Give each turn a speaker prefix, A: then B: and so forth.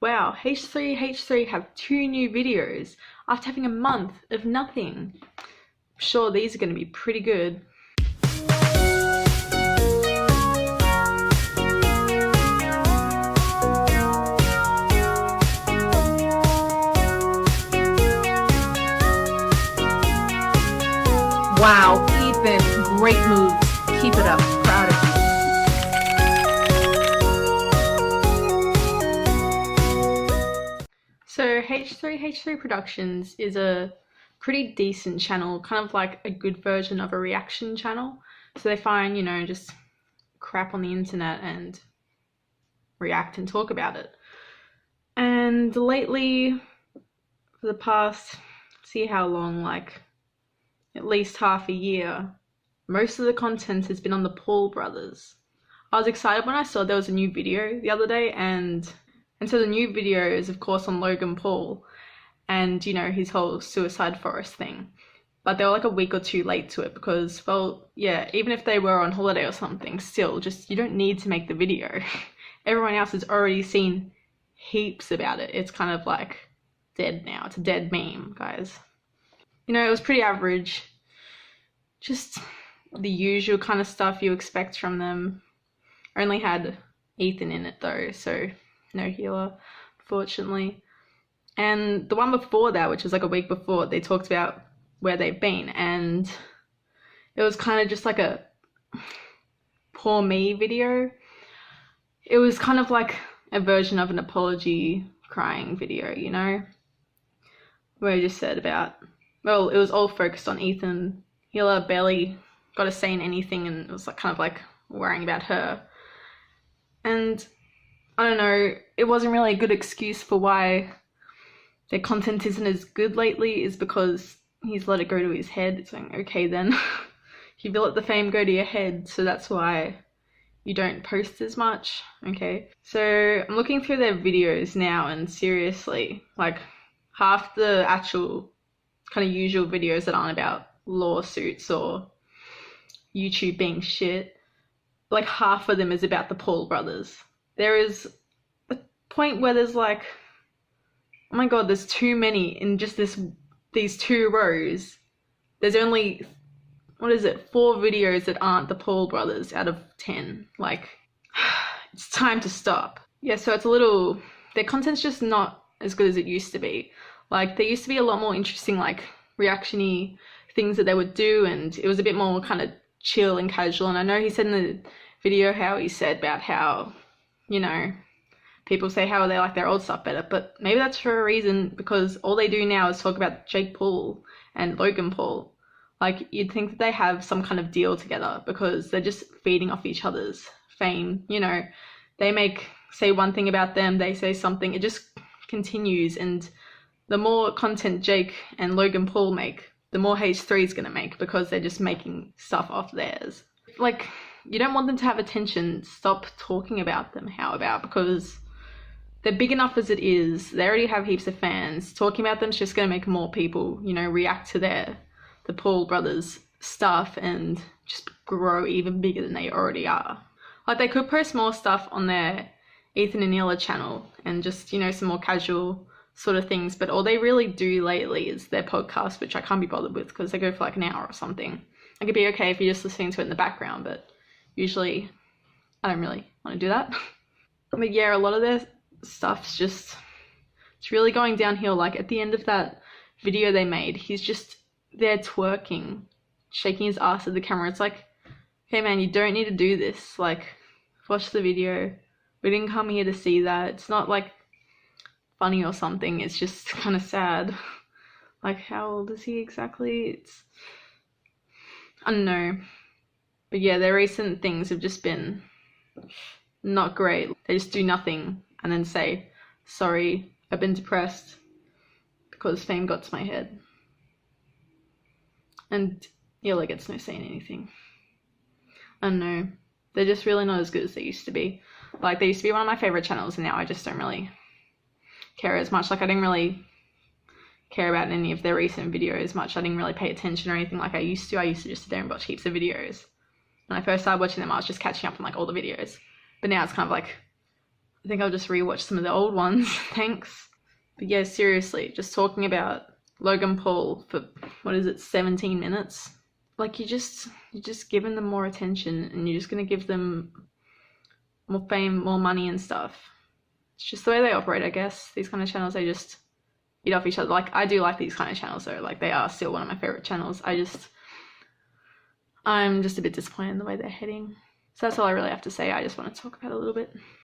A: Wow, h3h3 have 2 new videos after having a month of nothing. I'm sure these are going to be pretty good.
B: Wow, Ethan, great moves. Keep it up. Proud of you.
A: So h3h3Productions is a pretty decent channel, kind of like a good version of a reaction channel. So they find, just crap on the internet and react and talk about it. And lately, for the past, see how long, like at least half a year, most of the content has been on the Paul brothers. I was excited when I saw there was a new video the other day, and so the new video is of course on Logan Paul and his whole suicide forest thing. But they were like a week or two late to it because, well, yeah, even if they were on holiday or something, still, just you don't need to make the video. Everyone else has already seen heaps about it. It's kind of like dead now. It's a dead meme, guys. It was pretty average. Just the usual kind of stuff you expect from them. Only had Ethan in it though, so no healer, unfortunately. And the one before that, which was like a week before, they talked about where they've been, and it was kind of just like a poor me video. It was kind of like a version of an apology crying video, where he just said about, well, it was all focused on Ethan. Healer barely got a say in anything, and it was like kind of like worrying about her. And I don't know, it wasn't really a good excuse for why their content isn't as good lately, is because he's let it go to his head. It's like, okay then, you let the fame go to your head, so that's why you don't post as much, okay? So I'm looking through their videos now, and seriously, like half the actual kind of usual videos that aren't about lawsuits or YouTube being shit, like half of them is about the Paul brothers. There is a point where there's like, oh my god, there's too many in just these 2 rows. There's only, 4 videos that aren't the Paul brothers out of 10. Like, it's time to stop. Yeah, so it's a little, their content's just not as good as it used to be. Like, there used to be a lot more interesting, like, reaction-y things that they would do, and it was a bit more kind of chill and casual. And I know he said in the video how he said about how, people say how they like their old stuff better, but maybe that's for a reason, because all they do now is talk about Jake Paul and Logan Paul. Like, you'd think that they have some kind of deal together because they're just feeding off each other's fame. They say one thing about them, they say something, it just continues. And the more content Jake and Logan Paul make, the more h3 is going to make, because they're just making stuff off theirs. Like, you don't want them to have attention, stop talking about them. How about, because they're big enough as it is, they already have heaps of fans. Talking about them is just going to make more people, react to the Paul brothers stuff and just grow even bigger than they already are. Like, they could post more stuff on their Ethan and Hila channel and just, some more casual sort of things, but all they really do lately is their podcast, which I can't be bothered with because they go for like an hour or something. It could be okay if you're just listening to it in the background, but usually I don't really want to do that. But yeah, a lot of their stuff's just, it's really going downhill. Like, at the end of that video they made, he's just there twerking, shaking his ass at the camera. It's like, okay man, you don't need to do this. Like, watch the video. We didn't come here to see that. It's not like funny or something, it's just kind of sad. Like, how old is he exactly? I don't know. But yeah, their recent things have just been not great. They just do nothing and then say, sorry, I've been depressed because fame got to my head. And Hila gets no say in anything. I don't know. They're just really not as good as they used to be. Like, they used to be one of my favorite channels, and now I just don't really care as much. Like, I didn't really care about any of their recent videos much. I didn't really pay attention or anything like I used to. I used to just sit there and watch heaps of videos. When I first started watching them, I was just catching up on like all the videos. But now it's kind of like, I think I'll just rewatch some of the old ones. Thanks. But yeah, seriously, just talking about Logan Paul for, what is it, 17 minutes? Like, you're just giving them more attention, and you're just gonna give them more fame, more money and stuff. It's just the way they operate, I guess. These kind of channels, they just eat off each other. Like, I do like these kind of channels though. Like, they are still one of my favorite channels. I'm just a bit disappointed in the way they're heading. So that's all I really have to say. I just want to talk about it a little bit.